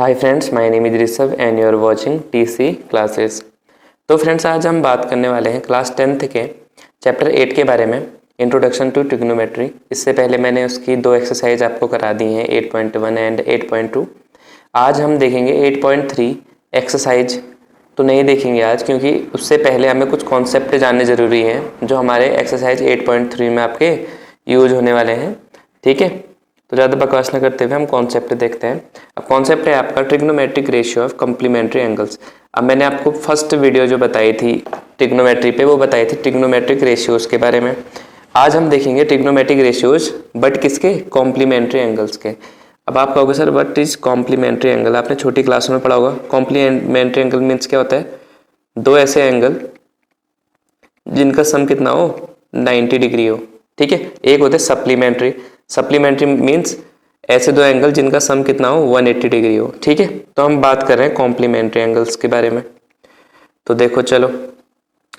Hi friends, my name is Rishabh and you are watching TC classes. तो friends, आज हम बात करने वाले हैं क्लास 10th के चैप्टर 8 के बारे में, इंट्रोडक्शन टू ट्रिग्नोमेट्री। इससे पहले मैंने उसकी 2 एक्सरसाइज आपको करा दी हैं, 8.1 एंड 8.2। आज हम देखेंगे 8.3 एक्सरसाइज। तो नहीं देखेंगे आज, क्योंकि उससे पहले हमें कुछ कॉन्सेप्ट जानने ज़रूरी हैं जो हमारे एक्सरसाइज 8.3 में आपके यूज होने वाले हैं। ठीक है, तो ज़्यादा बकवास न करते हुए हम कॉन्सेप्ट देखते हैं। अब कॉन्सेप्ट है आपका trigonometric ratio of complementary angles. अब मैंने आपको फर्स्ट वीडियो जो बताई थी ट्रिग्नोमेट्री पे, वो बताई थी ट्रिग्नोमेट्रिक रेशियोज़ के बारे में। आज हम देखेंगे ट्रिग्नोमेट्रिक रेशियोज़, बट किसके? कॉम्प्लीमेंट्री एंगल्स के। अब आप कहोगे sir what is complementary angle? आपने छोटी क्लास में पढ़ा होगा। कॉम्प्लीमेंट्री एंगल मीन्स क्या होता है? दो ऐसे एंगल जिनका सम कितना हो, 90 डिग्री हो। ठीक है, एक होते हैं सप्लीमेंट्री। सप्लीमेंट्री मीन्स ऐसे दो एंगल जिनका सम कितना हो, 180 डिग्री हो। ठीक है, तो हम बात कर रहे हैं कॉम्प्लीमेंट्री एंगल्स के बारे में। तो देखो चलो,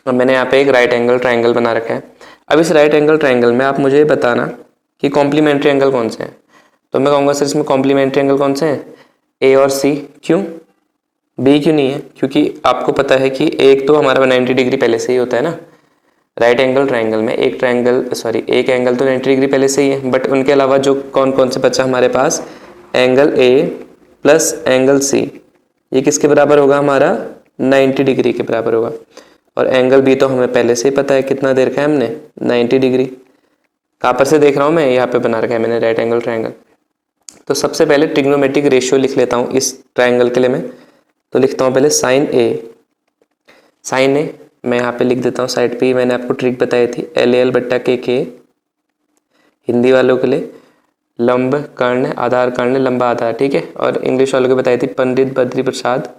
अब मैंने यहाँ पे एक राइट एंगल ट्राइंगल बना रखा है। अब इस राइट एंगल ट्राइंगल में आप मुझे बताना कि कॉम्प्लीमेंट्री एंगल कौन से हैं। तो मैं कहूँगा सर इसमें कॉम्प्लीमेंट्री एंगल कौन से हैं? ए और सी। क्यों? बी क्यों नहीं है? क्योंकि आपको पता है कि एक तो हमारा 90 डिग्री पहले से ही होता है ना। राइट एंगल ट्राइंगल में एक एंगल तो 90 डिग्री पहले से ही है, बट उनके अलावा जो कौन कौन से बचा हमारे पास, angle A plus angle C, ये किसके बराबर होगा? हमारा 90 डिग्री के बराबर होगा। और एंगल बी तो हमें पहले से ही पता है कितना देर का है हमने, 90 डिग्री। कहाँ पर से देख रहा हूँ मैं? यहाँ पे बना रखा है मैंने राइट एंगल ट्राइंगल। तो सबसे पहले ट्रिग्नोमेट्रिक रेशियो लिख लेता हूँ इस ट्राइंगल के लिए मैं। तो लिखता हूँ पहले साइन ए। साइन ए मैं यहाँ पे लिख देता हूँ साइड पे ही। मैंने आपको ट्रिक बताई थी, LAL बट्टा के हिंदी वालों के लिए लंब कर्ण आधार कर्ण लंबा आधार। ठीक है, और इंग्लिश वालों को बताई थी पंडित बद्री प्रसाद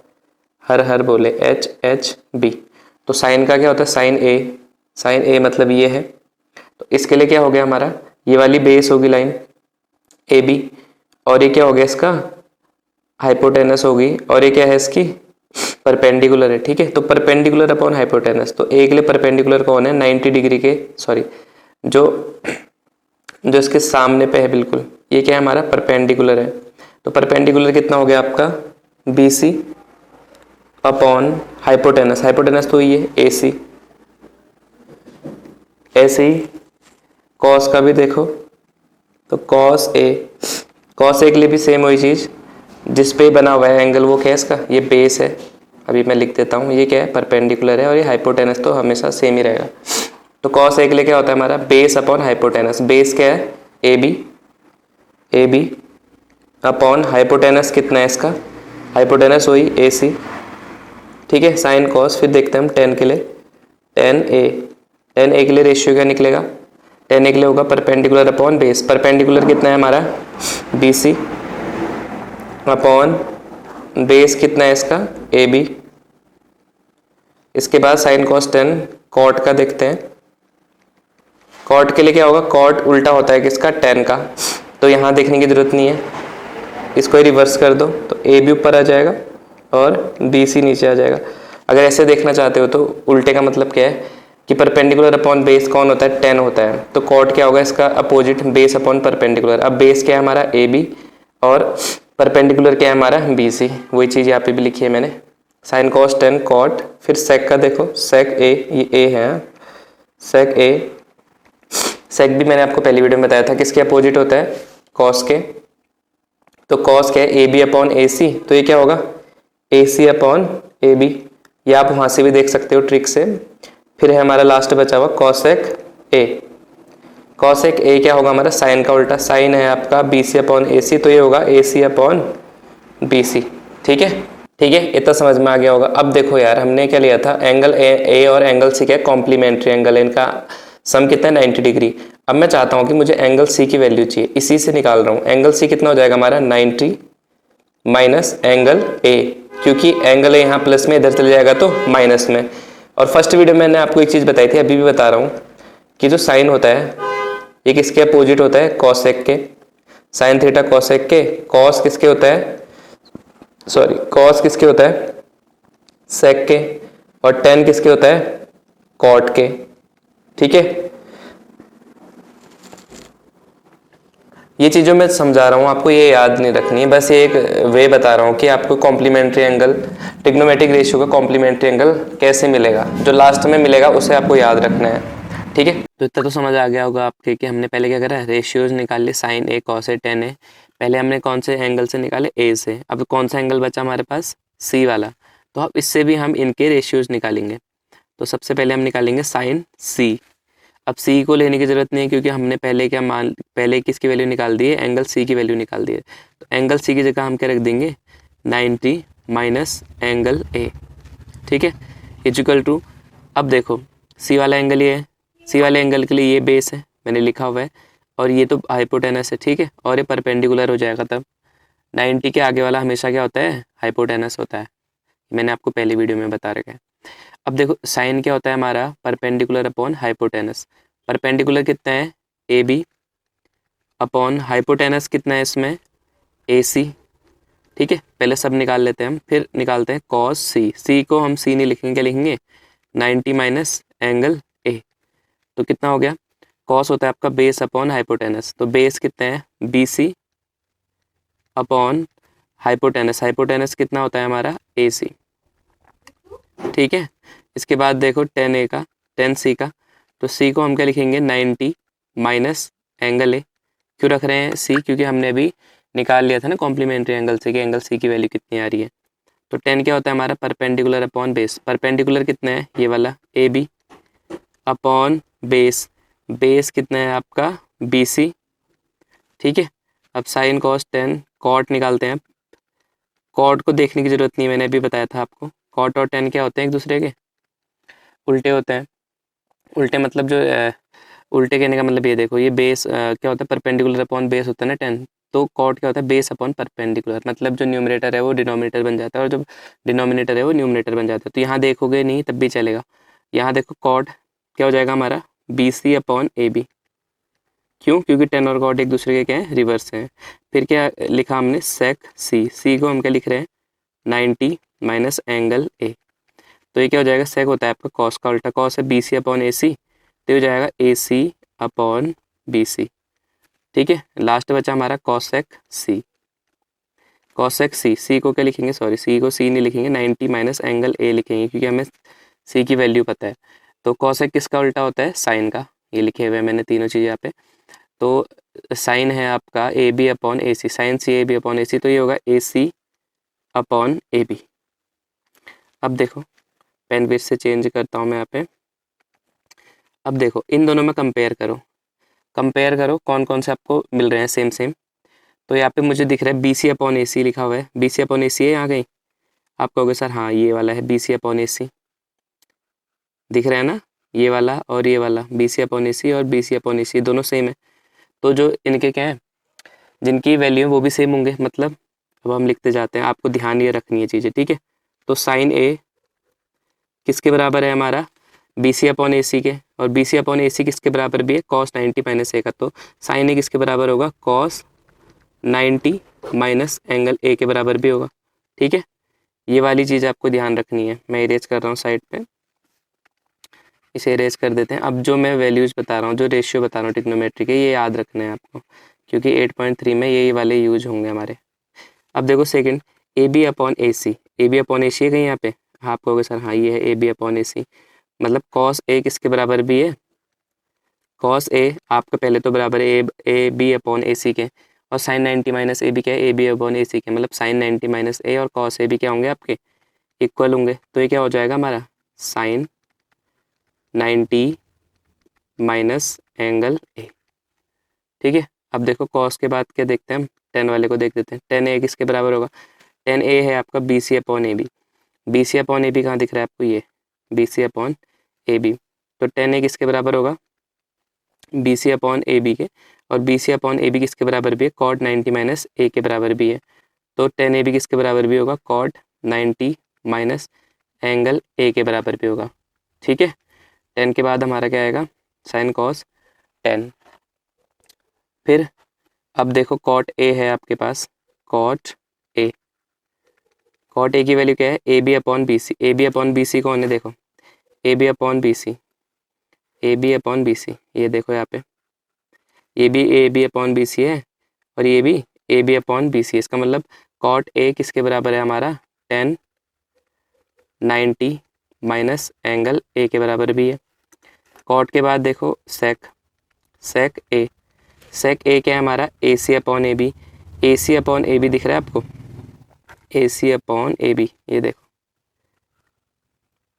हर हर बोले HHB। तो साइन का क्या होता है? साइन ए। साइन ए मतलब ये है। तो इसके लिए क्या हो गया हमारा? ये वाली बेस होगी लाइन AB, और ये क्या हो गया इसका? हाइपोटेनस होगी। और ये क्या है इसकी? परपेंडिकुलर है। ठीक है, तो परपेंडिकुलर अपॉन हाइपोटेनस, तो ए के लिए परपेंडिकुलर कौन है? 90 डिग्री के, सॉरी जो इसके सामने पे है बिल्कुल, ये क्या है हमारा? परपेंडिकुलर है। तो परपेंडिकुलर कितना हो गया आपका? BC upon hypotenuse. हाइपोटेनस तो ये AC। ऐसे ही कॉस का भी देखो, तो कॉस ए के लिए भी सेम वही चीज, जिस पे बना हुआ है एंगल वो क्या है इसका? ये बेस है। अभी मैं लिख देता हूँ, ये क्या है? परपेंडिकुलर है, और ये हाइपोटेनस तो हमेशा सेम ही रहेगा। तो कॉस ए के लिए क्या होता है हमारा? Base upon hypotenuse. बेस क्या है? AB अपॉन हाइपोटेनस कितना है इसका? हाइपोटेनस वही AC। ठीक है, साइन कॉस। फिर देखते हैं हम टेन के लिए, टेन ए के लिए रेशियो क्या निकलेगा? टेन ए के लिए होगा परपेंडिकुलर अपॉन बेस। परपेंडिकुलर कितना है हमारा? BC अपॉन बेस कितना है इसका? AB। इसके बाद साइन कॉस 10। कॉट का देखते हैं। कॉट के लिए क्या होगा? कॉट उल्टा होता है किसका? 10 का। तो यहाँ देखने की जरूरत नहीं है, इसको ही रिवर्स कर दो, तो AB ऊपर आ जाएगा और BC नीचे आ जाएगा। अगर ऐसे देखना चाहते हो तो उल्टे का मतलब क्या है कि परपेंडिकुलर अपॉन बेस कौन होता है? 10 होता है। तो कॉट क्या होगा इसका? Opposite, base upon perpendicular. अब बेस क्या है हमारा? AB, और परपेंडिकुलर क्या है हमारा? BC। वही चीज़ यहाँ पे भी लिखी है मैंने, साइन कॉस 10 कॉट। फिर सेक का देखो, सेक ए, ये A है, सेक ए। सेक भी मैंने आपको पहली वीडियो में बताया था किसके अपोजिट होता है? कॉस के। तो कॉस क्या है? AB upon AC। तो ये क्या होगा? AC upon AB। ये आप वहाँ से भी देख सकते हो ट्रिक से। फिर है हमारा लास्ट बचा हुआ कॉसेक A। कॉसेक A क्या होगा हमारा? साइन का उल्टा। साइन है आपका BC अपॉन AC, तो ये होगा AC अपॉन BC। ठीक है, ठीक है, इतना समझ में आ गया होगा। अब देखो यार, हमने क्या लिया था? एंगल A और एंगल C क्या है? कॉम्प्लीमेंट्री एंगल है, इनका सम कितना है? 90 डिग्री। अब मैं चाहता हूँ कि मुझे एंगल C की वैल्यू चाहिए, इसी से निकाल रहा हूँ। एंगल C कितना हो जाएगा हमारा? 90 माइनस एंगल A, क्योंकि एंगल A यहाँ प्लस में, इधर चले जाएगा तो माइनस में। और फर्स्ट वीडियो में मैंने आपको एक चीज़ बताई थी, अभी भी बता रहा हूँ, कि जो साइन होता है ये किसके अपोजिट होता है? कॉसेक के। साइन थीटा कॉसेक के। कॉस किसके होता है? सॉरी, कॉस किसके होता है? सेक के। और टेन किसके होता है? कॉट के। ठीक है, ये चीज़ों मैं समझा रहा हूँ, आपको ये याद नहीं रखनी है, बस ये एक वे बता रहा हूँ कि आपको कॉम्प्लीमेंट्री एंगल, ट्रिग्नोमेट्रिक रेशियो का कॉम्प्लीमेंट्री एंगल कैसे मिलेगा, जो लास्ट में मिलेगा उसे आपको याद रखना है। ठीक है, तो इतना तो समझ आ गया होगा आपके कि हमने पहले क्या करा, रेशियोज निकाल लिए, sign A cos A ten ए। पहले हमने कौन से एंगल से निकाले, ए से। अब कौन सा एंगल बचा हमारे पास, सी वाला। तो अब इससे भी हम इनके रेशियोज निकालेंगे। तो सबसे पहले हम निकालेंगे साइन सी। अब सी को लेने की ज़रूरत नहीं है क्योंकि हमने पहले किसकी वैल्यू निकाल दी है, एंगल सी की वैल्यू निकाल दी है। तो एंगल सी की जगह हम क्या रख देंगे, 90 माइनस एंगल ए। ठीक है, इक्वल टू, अब देखो सी वाला एंगल ये है, सी वाले एंगल के लिए ये बेस है, मैंने लिखा हुआ है, और ये तो हाइपोटेनस है। ठीक है, और ये परपेंडिकुलर हो जाएगा। तब 90 के आगे वाला हमेशा क्या होता है, हाइपोटेनस होता है। मैंने आपको पहली वीडियो में बता रखा है। अब देखो साइन क्या होता है हमारा, परपेंडिकुलर अपॉन हाइपोटेनस। परपेंडिकुलर कितना है, ए बी, अपॉन हाइपोटेनस कितना है इसमें, ए सी। ठीक है, पहले सब निकाल लेते हैं हम, फिर निकालते हैं कॉस सी। सी को हम सी नहीं लिखेंगे, क्या लिखेंगे, 90 माइनस एंगल ए। तो कितना हो गया, कॉस होता है आपका बेस अपॉन हाइपोटेनस, तो बेस कितना है, B C upon hypotenuse. Hypotenuse कितना होता है हमारा, ए सी। ठीक है, इसके बाद देखो टेन ए का, टेन सी का, तो सी को हम क्या लिखेंगे, 90 माइनस एंगल ए। क्यों रख रहे हैं सी, क्योंकि हमने अभी निकाल लिया था ना कॉम्प्लीमेंट्री एंगल से कि एंगल सी की वैल्यू कितनी आ रही है। तो टेन क्या होता है हमारा, परपेंडिकुलर अपॉन बेस। परपेंडिकुलर कितना है, ये वाला A B, upon base, base कितना है आपका, बी सी। ठीक है, अब साइन कॉस टेन, कॉट निकालते हैं। कॉट को देखने की जरूरत नहीं, मैंने अभी बताया था आपको, कॉट और टेन क्या होते हैं, एक दूसरे के उल्टे होते हैं। उल्टे मतलब जो उल्टे कहने का मतलब ये देखो, ये बेस क्या होता है, परपेंडिकुलर अपॉन बेस होता है ना 10। तो कॉट क्या होता है, बेस अपॉन परपेंडिकुलर, मतलब जो न्यूमरेटर है वो डिनोमिनेटर बन जाता है और जो डिनोमिनेटर है वो न्यूमरेटर बन जाता है। तो यहाँ देखोगे नहीं तब भी चलेगा। यहाँ देखो कॉट क्या हो जाएगा हमारा, B C upon A B. क्यों, क्योंकि 10 और कॉट एक दूसरे के क्या है, रिवर्स हैं। फिर क्या लिखा हमने, सेक सी। सी को हम क्या लिख रहे हैं, 90 माइनस एंगल ए। तो ये क्या हो जाएगा, सेक होता है आपका कॉस का उल्टा, कॉस है B C upon A C, तो हो जाएगा ए सी अपॉन बी सी। ठीक है, लास्ट बचा हमारा कॉसेक सी। कॉसेक सी, सी को क्या लिखेंगे, सॉरी सी को सी नहीं लिखेंगे, 90 माइनस एंगल ए लिखेंगे क्योंकि हमें सी की वैल्यू पता है। तो कॉसेक किसका उल्टा होता है, साइन का। ये लिखे हुए हैं मैंने तीनों चीज़ यहाँ पे। तो साइन है आपका A B upon A C, sine C A B upon A C, तो ये होगा ए सी अपॉन ए बी। अब देखो पेन फिर से चेंज करता हूँ मैं यहाँ पे। अब देखो इन दोनों में कंपेयर करो, कंपेयर करो कौन कौन से आपको मिल रहे हैं सेम सेम। तो यहाँ पे मुझे दिख रहा है बी सी अपॉन ए सी लिखा हुआ है, B C upon A C है यहाँ कहीं, आप कहोगे सर हाँ ये वाला है बी सी अपॉन ए सी, दिख रहा है ना, ये वाला और ये वाला, बी सी अपॉन ए सी और बी सी अपॉन ए सी दोनों सेम है। तो जो इनके क्या है, जिनकी वैल्यू है वो भी सेम होंगे, मतलब अब हम लिखते जाते हैं, आपको ध्यान ये रखनी है चीज़ें। ठीक है, तो साइन ए किसके बराबर है हमारा, बी सी अपॉन ए सी के, और बी सी अपॉन ए सी किसके बराबर भी है, कॉस 90 माइनस ए का। तो साइन ए किसके बराबर होगा, कॉस 90 माइनस एंगल ए के बराबर भी होगा। ठीक है, ये वाली चीज़ आपको ध्यान रखनी है। मैं इरेज कर रहा हूँ साइड पे, इसे इरेज कर देते हैं। अब जो मैं वैल्यूज़ बता रहा हूँ, जो रेशियो बता रहा हूँ ट्रिग्नोमेट्री के, ये याद रखना है आपको क्योंकि 8.3 में यही वाले यूज होंगे हमारे। अब देखो second, A B upon A C, A B upon A C है कहीं यहाँ पे, हाँ आप कहोगे सर हाँ ये है ए बी अपॉन ए सी, मतलब कॉस ए किसके बराबर भी है, कॉस ए आपका पहले तो बराबर है ए बी अपॉन ए सी के, और साइन 90 माइनस ए बी क्या है, ए बी अपॉन ए सी के, मतलब साइन 90 माइनस ए और कॉस ए बी क्या होंगे आपके, इक्वल होंगे। तो ये क्या हो जाएगा हमारा, साइन 90 माइनस एंगल ए। ठीक है, अब देखो कॉस के बाद क्या देखते हैं हम, 10 वाले को देख देते हैं। 10 ए किसके बराबर होगा, 10 ए है आपका B C upon A B. B C upon A B कहाँ दिख रहा है आपको, ये B C upon A B. तो 10 ए किसके बराबर होगा, B C upon A B के, और B C upon A B किसके बराबर भी है, कॉट 90 माइनस ए के बराबर भी है। तो 10 ए बी किसके बराबर भी होगा, कॉट 90 माइनस एंगल ए के बराबर भी होगा। ठीक है, 10 के बाद हमारा क्या आएगा, साइन कॉस 10। फिर अब देखो कॉट ए है आपके पास, कॉट ए, कॉट ए की वैल्यू क्या है, A B upon B C. A B upon B C कौन है, देखो A B upon B C, A B upon B C, ये देखो यहाँ पे A B upon B C है, और ये भी A B upon B C. इसका मतलब कॉट ए किसके बराबर है हमारा 10/90 माइनस एंगल ए के बराबर भी है। कॉट के बाद देखो सेक ए क्या है हमारा A C upon A B. A C upon A B दिख रहा है आपको, ए सी अपॉन ए बी, ये देखो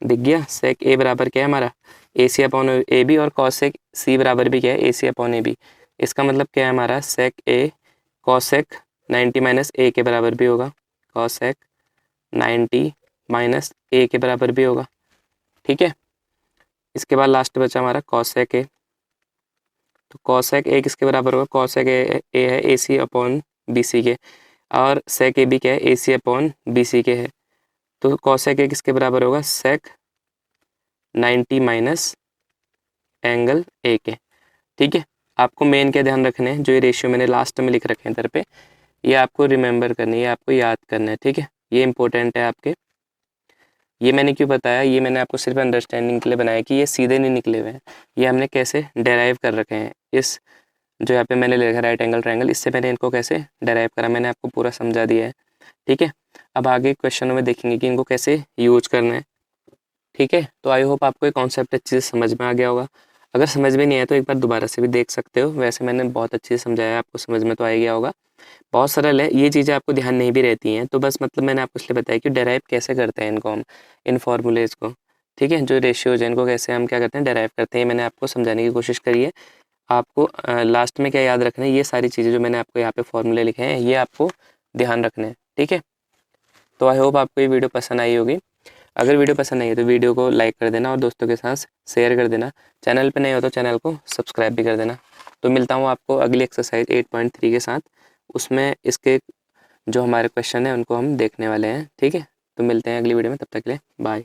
दिख गया। सेक ए बराबर क्या है हमारा A C upon A B, और कॉसेक सी बराबर भी क्या है ए सी अपॉन ए बी। इसका मतलब क्या है हमारा सेक ए कॉसेक 90 माइनस ए के बराबर भी होगा, कॉसेक 90 माइनस ए के बराबर भी होगा। ठीक है, इसके बाद लास्ट बचा हमारा कॉसेक ए। तो कॉसेक ए किसके बराबर होगा, कॉसेक ए है ए सी अपॉन बी सी के, और सेक ए भी क्या है ए सी अपॉन बी सी के है। तो कॉसेक ए किसके बराबर होगा, सेक 90 माइनस एंगल ए के। ठीक है, आपको मेन क्या ध्यान रखने हैं, जो ये रेशियो मैंने लास्ट में लिख रखे हैं इधर पे, ये आपको रिमेंबर करनी है, ये आपको याद करना है। ठीक है, ये इंपॉर्टेंट है आपके। ये मैंने क्यों बताया, ये मैंने आपको सिर्फ अंडरस्टैंडिंग के लिए बनाया कि ये सीधे नहीं निकले हुए हैं, ये हमने कैसे डेराइव कर रखे हैं। इस जो यहाँ पे मैंने लिखा राइट एंगल ट्रायंगल, इससे मैंने इनको कैसे डेराइव करा, मैंने आपको पूरा समझा दिया है। ठीक है, अब आगे क्वेश्चनों में देखेंगे कि इनको कैसे यूज करना है। ठीक है, तो आई होप आपको ये कॉन्सेप्ट अच्छे से समझ में आ गया होगा। अगर समझ में नहीं आया तो एक बार दोबारा से भी देख सकते हो, वैसे मैंने बहुत अच्छे से समझाया है, आपको समझ में तो आ गया होगा। बहुत सरल है, ये चीज़ें आपको ध्यान नहीं भी रहती हैं, तो बस मतलब मैंने आपको इसलिए बताया कि डेराइव कैसे करते हैं इनको हम, इन फॉर्मूलेज को। ठीक है, जो रेशियोज हैं इनको कैसे हम क्या करते हैं, डेराइव करते हैं, मैंने आपको समझाने की कोशिश करी है। आपको लास्ट में क्या याद रखना है, ये सारी चीज़ें जो मैंने आपको यहाँ पे फॉर्मूले लिखे हैं, ये आपको ध्यान रखने हैं। ठीक है, तो आई होप आपको ये वीडियो पसंद आई होगी। अगर वीडियो पसंद आई है तो वीडियो को लाइक कर देना और दोस्तों के साथ शेयर कर देना। चैनल पे नए हो तो चैनल को सब्सक्राइब भी कर देना। तो मिलता हूँ आपको अगली एक्सरसाइज 8.3 के साथ, उसमें इसके जो हमारे क्वेश्चन हैं उनको हम देखने वाले हैं। ठीक है, तो मिलते हैं अगली वीडियो में, तब तक के लिए बाय।